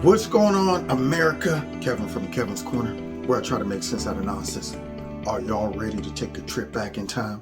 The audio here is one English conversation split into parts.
What's going on, America? Kevin from Kevin's Corner, where I try to make sense out of nonsense. Are y'all ready to take a trip back in time?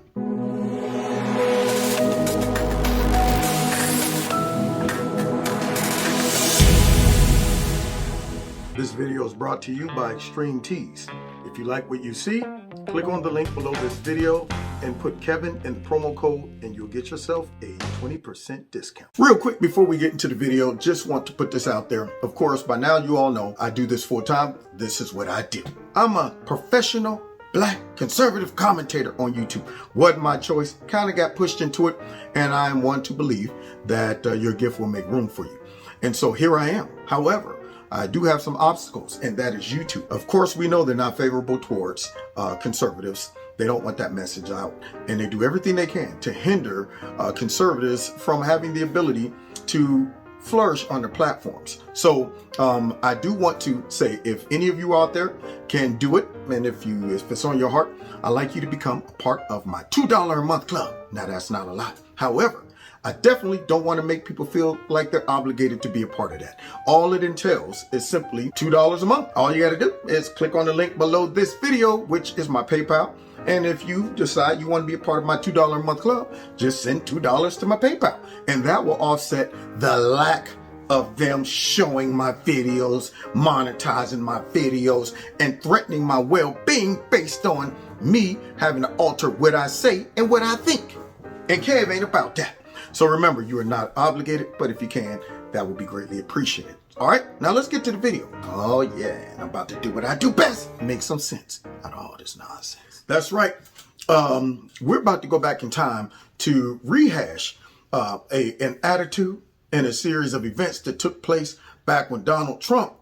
This video is brought to you by Extreme Tees. If you like what you see, click on the link below this video and put Kevin in the promo code and you'll get yourself a 20% discount. Real quick before we get into the video, just want to put this out there. Of course, by now you all know I do this full time. This is what I do. I'm a professional black conservative commentator on YouTube. Wasn't my choice, kind of got pushed into it, and I am one to believe that your gift will make room for you. And so here I am. However, I do have some obstacles, and that is YouTube. Of course, we know they're not favorable towards conservatives. They don't want that message out, and they do everything they can to hinder conservatives from having the ability to flourish on their platforms. So I do want to say, if any of you out there can do it, and if it's on your heart, I'd like you to become a part of my $2 a month club. Now, that's not a lot. However, I definitely don't want to make people feel like they're obligated to be a part of that. All it entails is simply $2 a month. All you got to do is click on the link below this video, which is my PayPal. And if you decide you want to be a part of my $2 a month club, just send $2 to my PayPal. And that will offset the lack of them showing my videos, monetizing my videos, and threatening my well-being based on me having to alter what I say and what I think. And Kev ain't about that. So remember, you are not obligated, but if you can, that would be greatly appreciated. All right, now let's get to the video. Oh yeah, I'm about to do what I do best, make some sense out of all this nonsense. That's right. We're about to go back in time to rehash an attitude and a series of events that took place back when Donald Trump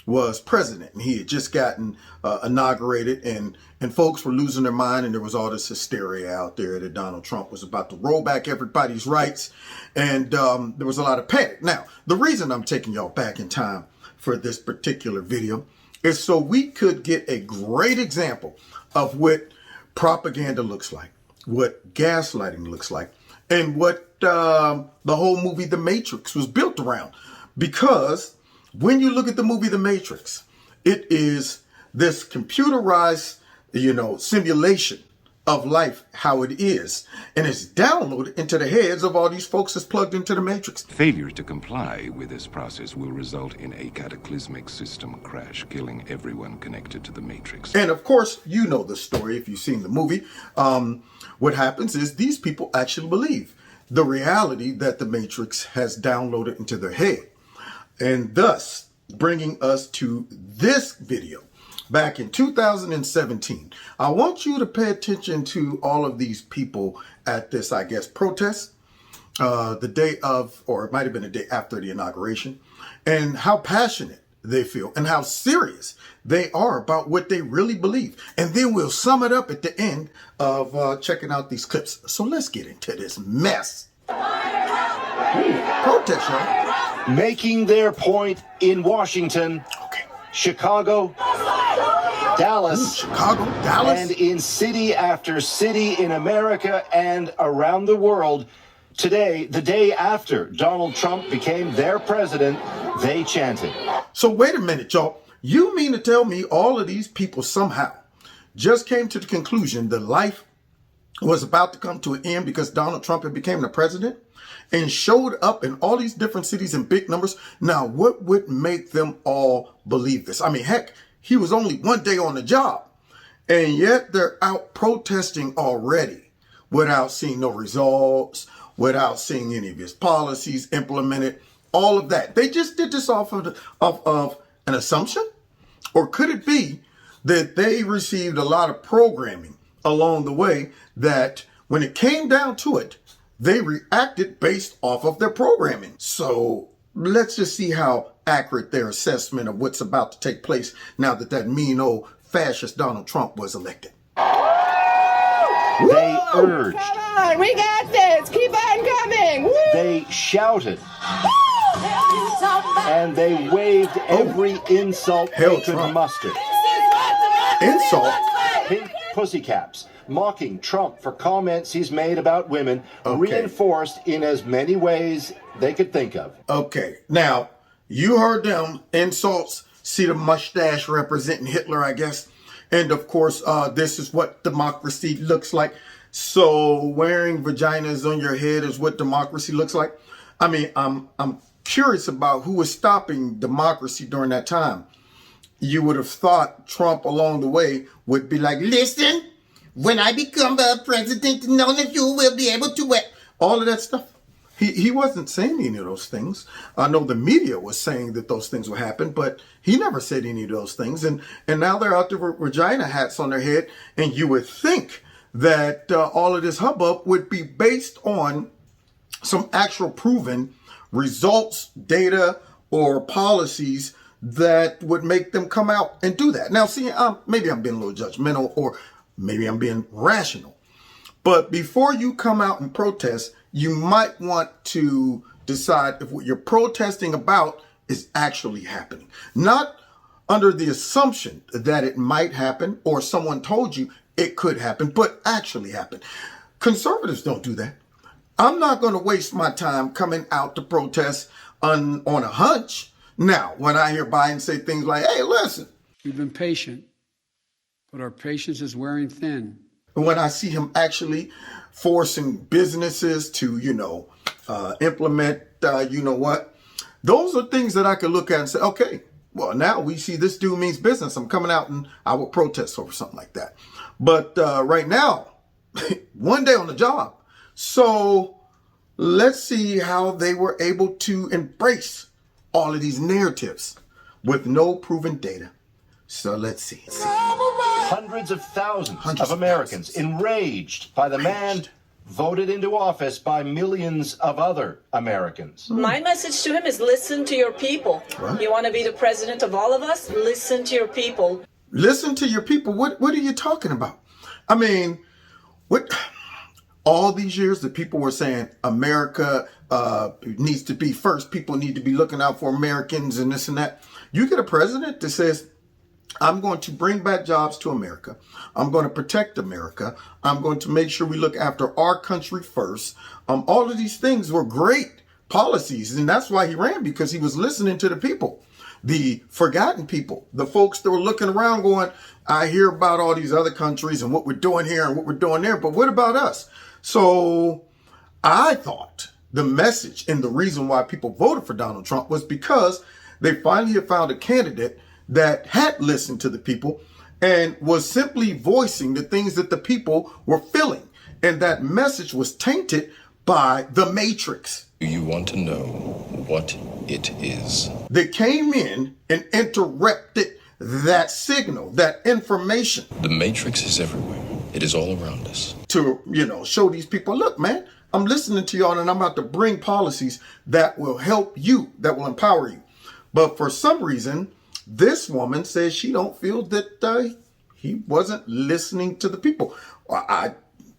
was president, and he had just gotten inaugurated, and folks were losing their mind, and there was all this hysteria out there that Donald Trump was about to roll back everybody's rights, and there was a lot of panic. Now, the reason I'm taking y'all back in time for this particular video is so we could get a great example of what propaganda looks like, what gaslighting looks like, and what the whole movie The Matrix was built around. Because when you look at the movie The Matrix, it is this computerized, simulation of life, how it is. And it's downloaded into the heads of all these folks that's plugged into the Matrix. Failure to comply with this process will result in a cataclysmic system crash, killing everyone connected to the Matrix. And of course, you know the story if you've seen the movie. What happens is these people actually believe the reality that the Matrix has downloaded into their head. And thus, bringing us to this video. Back in 2017, I want you to pay attention to all of these people at this, I guess, protest, the day of, or it might have been the day after the inauguration, and how passionate they feel and how serious they are about what they really believe. And then we'll sum it up at the end of checking out these clips. So let's get into this mess. Protest, y'all. Making their point in Washington, Chicago, Dallas, and in city after city in America and around the world. Today, the day after Donald Trump became their president, they chanted. So wait a minute, y'all. You mean to tell me all of these people somehow just came to the conclusion that life was about to come to an end because Donald Trump had became the president and showed up in all these different cities in big numbers? Now, what would make them all believe this? I mean, heck, he was only one day on the job, and yet they're out protesting already without seeing no results, without seeing any of his policies implemented, all of that. They just did this off of an assumption? Or could it be that they received a lot of programming along the way that when it came down to it, they reacted based off of their programming? So let's just see how accurate their assessment of what's about to take place now that mean old fascist Donald Trump was elected. They urged. Come on, we got this. Keep on coming. Woo! They shouted. And they waved every insult they could muster. Insult? Pink pussycaps, mocking Trump for comments he's made about women, reinforced in as many ways they could think of. Okay, now, You heard them insults. See the mustache representing Hitler, I guess. And of course, this is what democracy looks like. So wearing vaginas on your head is what democracy looks like. I mean, I'm curious about who was stopping democracy during that time. You would have thought Trump along the way would be like, listen, when I become president, none of you will be able to wear all of that stuff. He wasn't saying any of those things. I know the media was saying that those things would happen, but he never said any of those things. And now they're out there with vagina hats on their head. And you would think that all of this hubbub would be based on some actual proven results, data, or policies that would make them come out and do that. Now, see, maybe I'm being a little judgmental, or maybe I'm being rational. But before you come out and protest, you might want to decide if what you're protesting about is actually happening. Not under the assumption that it might happen or someone told you it could happen, but actually happen. Conservatives don't do that. I'm not going to waste my time coming out to protest on a hunch. Now, when I hear Biden say things like, hey, listen. We've been patient, but our patience is wearing thin. When I see him actually forcing businesses to, implement, those are things that I could look at and say, okay, well, now we see this dude means business. I'm coming out and I will protest over something like that. But right now, one day on the job. So let's see how they were able to embrace all of these narratives with no proven data. So let's see. Hundreds of thousands of Americans enraged by the man voted into office by millions of other Americans. My message to him is listen to your people. What? You want to be the president of all of us? Listen to your people. Listen to your people. What are you talking about? I mean, what all these years that people were saying America needs to be first. People need to be looking out for Americans and this and that. You get a president that says, I'm going to bring back jobs to America. I'm going to protect America. I'm going to make sure we look after our country first. All of these things were great policies. And that's why he ran, because he was listening to the people, the forgotten people, the folks that were looking around going, I hear about all these other countries and what we're doing here and what we're doing there. But what about us? So I thought the message and the reason why people voted for Donald Trump was because they finally had found a candidate that had listened to the people and was simply voicing the things that the people were feeling. And that message was tainted by the Matrix. Do you want to know what it is? They came in and interrupted that signal, that information. The Matrix is everywhere. It is all around us. To, show these people, look, man, I'm listening to y'all and I'm about to bring policies that will help you, that will empower you. But for some reason, this woman says she don't feel that he wasn't listening to the people. I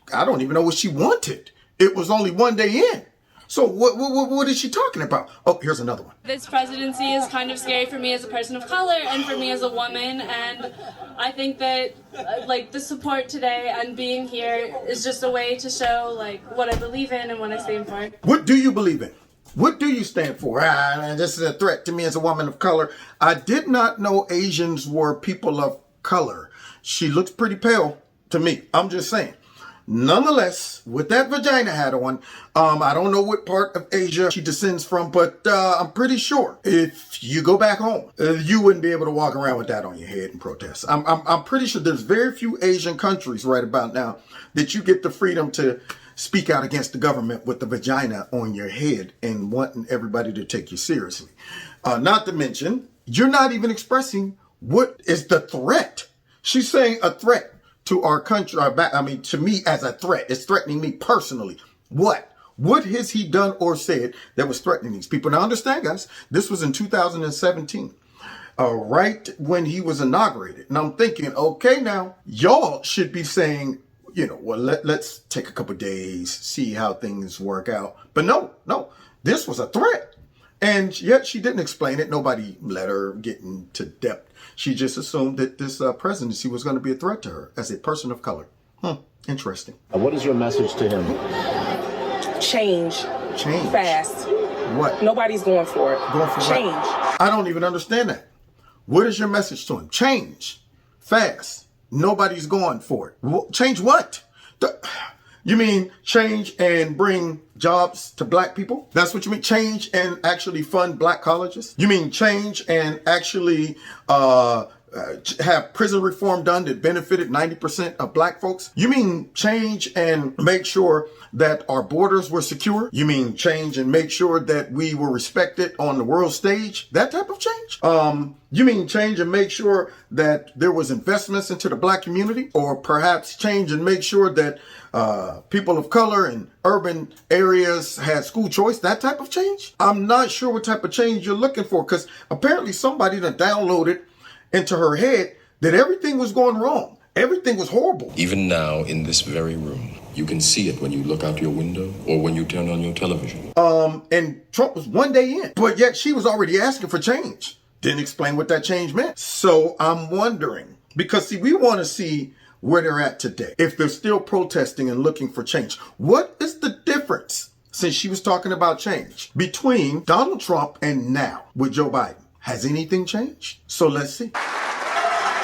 don't even know what she wanted. It was only one day in. So what is she talking about? Oh, here's another one. This presidency is kind of scary for me as a person of color and for me as a woman. And I think that the support today and being here is just a way to show what I believe in and what I stand for. What do you believe in? What do you stand for? This is a threat to me as a woman of color. I did not know Asians were people of color. She looks pretty pale to me. I'm just saying. Nonetheless, with that vagina hat on, I don't know what part of Asia she descends from, but I'm pretty sure if you go back home, you wouldn't be able to walk around with that on your head and protest. I'm pretty sure there's very few Asian countries right about now that you get the freedom to speak out against the government with the vagina on your head and wanting everybody to take you seriously. Not to mention, you're not even expressing what is the threat. She's saying a threat to our country, to me as a threat. It's threatening me personally. What? What has he done or said that was threatening these people? Now understand, guys, this was in 2017, right when he was inaugurated. And I'm thinking, okay, now y'all should be saying, let's take a couple days, see how things work out. But no, this was a threat. And yet she didn't explain it. Nobody let her get into depth. She just assumed that this presidency was going to be a threat to her as a person of color. Interesting. What is your message to him? Change. Change. Fast. What? Nobody's going for it. Going for change. What? I don't even understand that. What is your message to him? Change. Fast. Nobody's going for it. Change what? You mean change and bring jobs to black people? That's what you mean? Change and actually fund black colleges? You mean change and actually have prison reform done that benefited 90% of black folks? You mean change and make sure that our borders were secure? You mean change and make sure that we were respected on the world stage? That type of change? You mean change and make sure that there was investments into the black community? Or perhaps change and make sure that people of color in urban areas had school choice? That type of change? I'm not sure what type of change you're looking for, because apparently somebody done downloaded into her head that everything was going wrong. Everything was horrible. Even now, in this very room, you can see it when you look out your window or when you turn on your television. And Trump was one day in, but yet she was already asking for change. Didn't explain what that change meant. So I'm wondering, because see, we want to see where they're at today. If they're still protesting and looking for change, what is the difference, since she was talking about change, between Donald Trump and now with Joe Biden? Has anything changed? So let's see.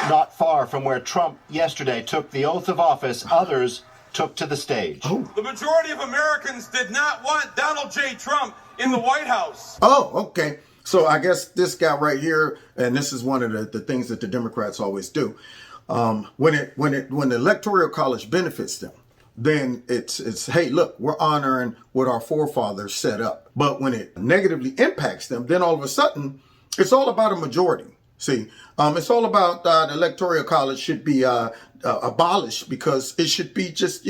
Not far from where Trump yesterday took the oath of office, others took to the stage. The majority of Americans did not want Donald J. Trump in the White House. Oh, okay. So I guess this guy right here, and this is one of the things that the Democrats always do. When the Electoral College benefits them, then it's hey, look, we're honoring what our forefathers set up. But when it negatively impacts them, then all of a sudden, it's all about a majority. See, it's all about the Electoral College should be abolished, because it should be just,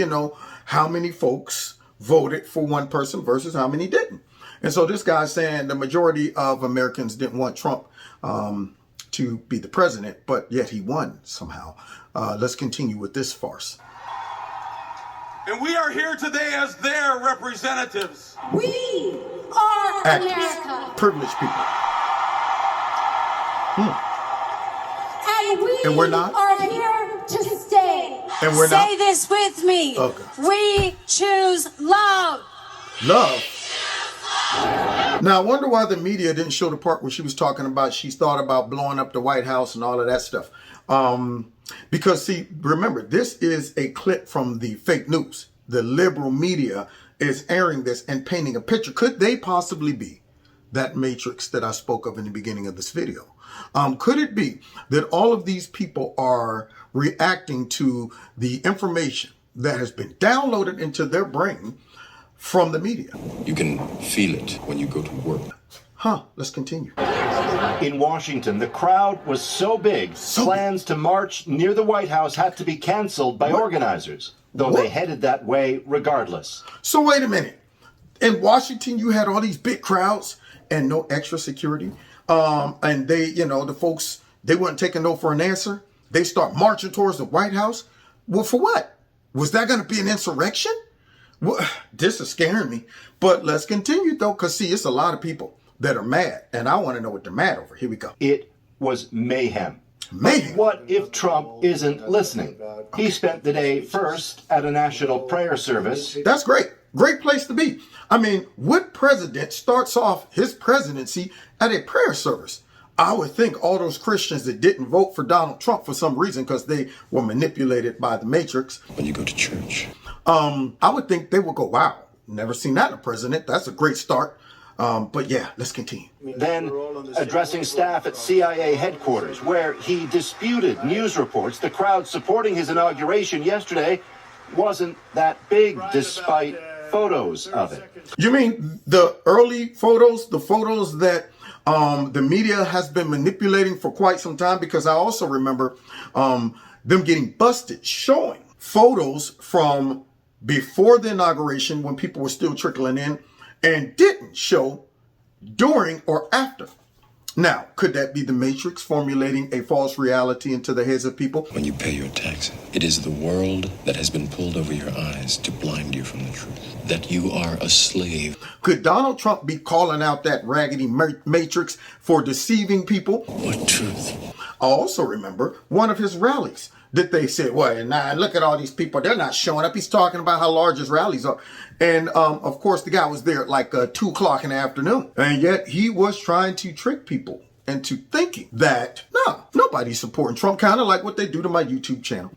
how many folks voted for one person versus how many didn't. And so this guy's saying the majority of Americans didn't want Trump to be the president, but yet he won somehow. Let's continue with this farce. And we are here today as their representatives. We are Actors, America. privileged people. And we're not? are here to stay. And we're not? Say this with me. Okay. We choose love. Love. Now, I wonder why the media didn't show the part where she was talking about she's thought about blowing up the White House and all of that stuff. Because, see, remember, this is a clip from the fake news. The liberal media is airing this and painting a picture. Could they possibly be that matrix that I spoke of in the beginning of this video? Could it be that all of these people are reacting to the information that has been downloaded into their brain from the media? You can feel it when you go to work. Let's continue. In Washington, the crowd was so big, plans to march near the White House had to be canceled by organizers, though they headed that way regardless. So wait a minute. In Washington, you had all these big crowds and no extra security. And they, the folks, they weren't taking no for an answer. They start marching towards the White House. Well, for what? Was that going to be an insurrection? Well, this is scaring me. But let's continue, though, because, see, it's a lot of people that are mad. And I want to know what they're mad over. Here we go. It was mayhem. Mayhem? But what if Trump isn't listening? He spent the day first at a national prayer service. That's great. Great place to be. I mean, what president starts off his presidency at a prayer service? I would think all those Christians that didn't vote for Donald Trump for some reason because they were manipulated by the matrix. When you go to church. I would think they would go, wow, never seen that in a president. That's a great start. But yeah, let's continue. Then addressing staff at CIA headquarters, where he disputed news reports the crowd supporting his inauguration yesterday wasn't that big, despite photos of it. You mean the early photos, the photos that the media has been manipulating for quite some time? Because I also remember them getting busted, showing photos from before the inauguration when people were still trickling in, and didn't show during or after. Now, could that be the Matrix formulating a false reality into the heads of people? When you pay your taxes, it is the world that has been pulled over your eyes to blind you from the truth, that you are a slave. Could Donald Trump be calling out that raggedy Matrix for deceiving people? What truth? I also remember one of his rallies that they said, well, nah, look at all these people. They're not showing up. He's talking about how large his rallies are. And, of course, the guy was there at like 2 o'clock in the afternoon. And yet he was trying to trick people into thinking that, no, nobody's supporting Trump, kind of like what they do to my YouTube channel,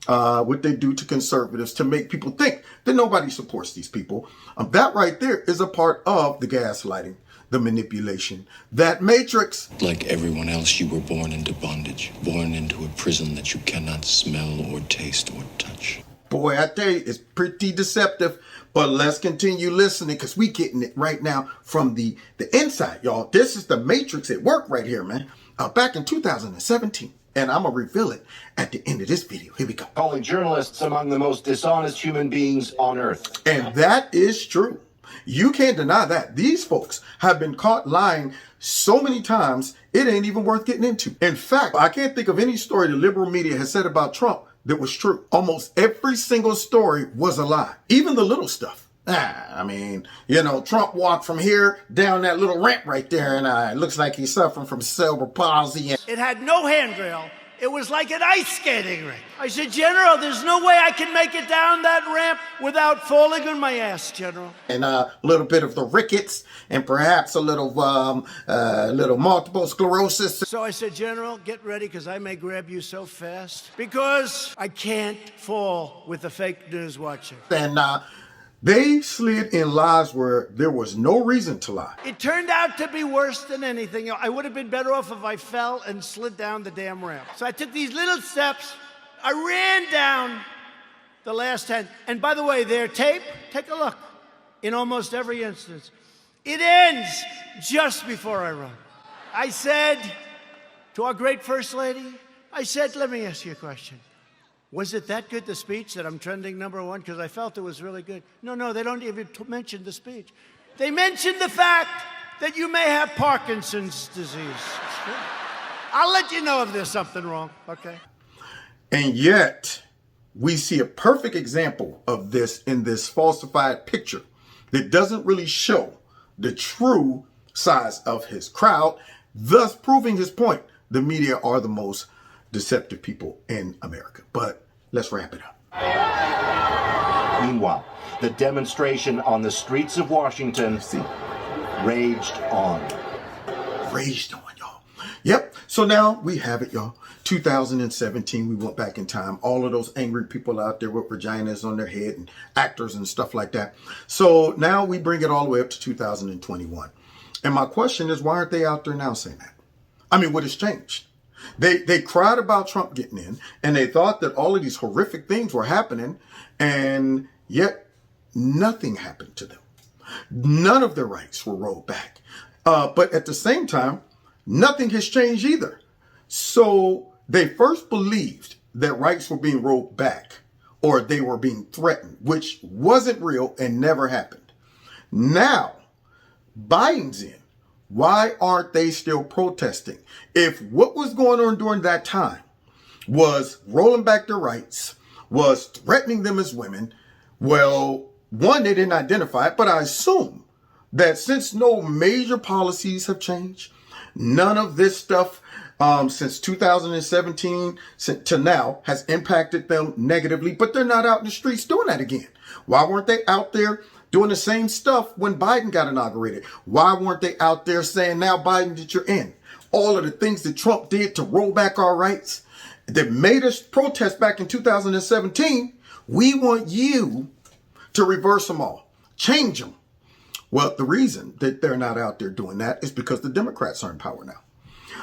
what they do to conservatives to make people think that nobody supports these people. That right there is a part of the gaslighting, the manipulation, that matrix. Like everyone else, you were born into bondage, born into a prison that you cannot smell or taste or touch. Boy, I tell you, it's pretty deceptive. But let's continue listening, because we getting it right now from the inside, y'all. This is the matrix at work right here, man. Back in 2017. And I'm going to reveal it at the end of this video. Here we go. Calling journalists among the most dishonest human beings on earth. And that is true. You can't deny that. These folks have been caught lying so many times, it ain't even worth getting into. In fact, I can't think of any story the liberal media has said about Trump that was true. Almost every single story was a lie. Even the little stuff. I mean, you know, Trump walked from here down that little ramp right there, and it looks like he's suffering from cerebral palsy. It had no handrail. It was like an ice skating rink. I said, General, there's no way I can make it down that ramp without falling on my ass, General. And a little bit of the rickets, and perhaps a little multiple sclerosis. So I said, General, get ready, because I may grab you so fast, because I can't fall with the fake news watching. And they slid in lies where there was no reason to lie. It turned out to be worse than anything. I would have been better off if I fell and slid down the damn ramp. So I took these little steps. I ran down the last 10. And by the way, their tape, take a look. In almost every instance, it ends just before I run. I said to our great First Lady, I said, let me ask you a question. Was it that good, the speech, that I'm trending #1? Because I felt it was really good. No, they don't even mention the speech. They mentioned the fact that you may have Parkinson's disease. I'll let you know if there's something wrong, okay? And yet, we see a perfect example of this in this falsified picture that doesn't really show the true size of his crowd, thus proving his point. The media are the most deceptive people in America. But let's wrap it up. Meanwhile, the demonstration on the streets of Washington raged on. Raged on, y'all. Yep. So now we have it, y'all. 2017, we went back in time. All of those angry people out there with vaginas on their head and actors and stuff like that. So now we bring it all the way up to 2021. And my question is, why aren't they out there now saying that? I mean, what has changed? They cried about Trump getting in, and they thought that all of these horrific things were happening, and yet nothing happened to them. None of their rights were rolled back. But at the same time, nothing has changed either. So they first believed that rights were being rolled back, or they were being threatened, which wasn't real and never happened. Now, Biden's in. Why aren't they still protesting? If what was going on during that time was rolling back their rights, was threatening them as women, well, one, they didn't identify it, but I assume that since no major policies have changed, none of this stuff since 2017 to now has impacted them negatively, but they're not out in the streets doing that again. Why weren't they out there doing the same stuff when Biden got inaugurated? Why weren't they out there saying, now Biden, that you're in? All of the things that Trump did to roll back our rights that made us protest back in 2017, we want you to reverse them all, change them. Well, the reason that they're not out there doing that is because the Democrats are in power now.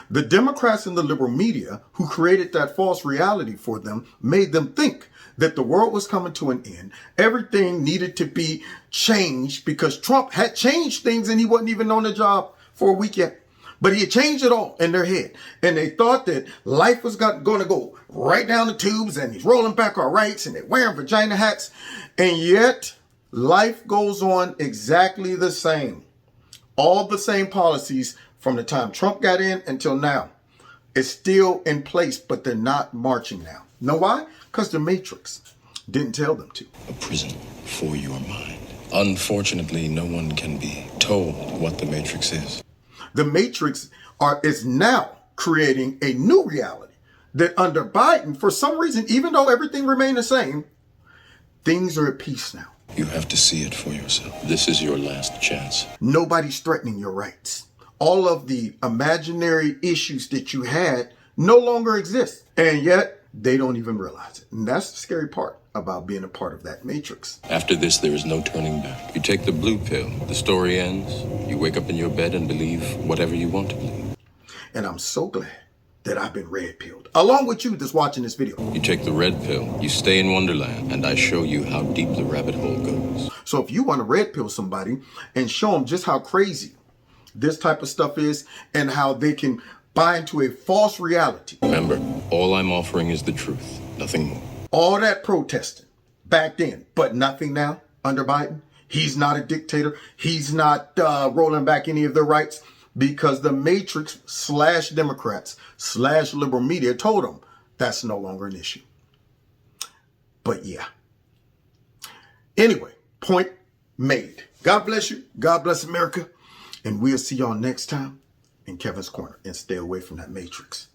The Democrats and the liberal media who created that false reality for them made them think that the world was coming to an end. Everything needed to be changed because Trump had changed things and he wasn't even on the job for a week yet. But he had changed it all in their head. And they thought that life was going to go right down the tubes and he's rolling back our rights and they're wearing vagina hats. And yet life goes on exactly the same. All the same policies from the time Trump got in until now. It's still in place, but they're not marching now. Know why? Because the Matrix didn't tell them to. A prison for your mind. Unfortunately, no one can be told what the Matrix is. The Matrix is now creating a new reality that under Biden, for some reason, even though everything remained the same, things are at peace now. You have to see it for yourself. This is your last chance. Nobody's threatening your rights. All of the imaginary issues that you had no longer exist. And yet, they don't even realize it. And that's the scary part about being a part of that matrix. After this, there is no turning back. You take the blue pill, the story ends. You wake up in your bed and believe whatever you want to believe. And I'm so glad that I've been red-pilled, along with you that's watching this video. You take the red pill, you stay in Wonderland, and I show you how deep the rabbit hole goes. So if you want to red pill somebody and show them just how crazy this type of stuff is and how they can buy into a false reality. Remember, all I'm offering is the truth, nothing more. All that protesting back then, but nothing now under Biden. He's not a dictator. He's not rolling back any of their rights because the Matrix / Democrats / liberal media told him that's no longer an issue. But yeah. Anyway, point made. God bless you. God bless America. And we'll see y'all next time in Kevin's Corner. And stay away from that Matrix.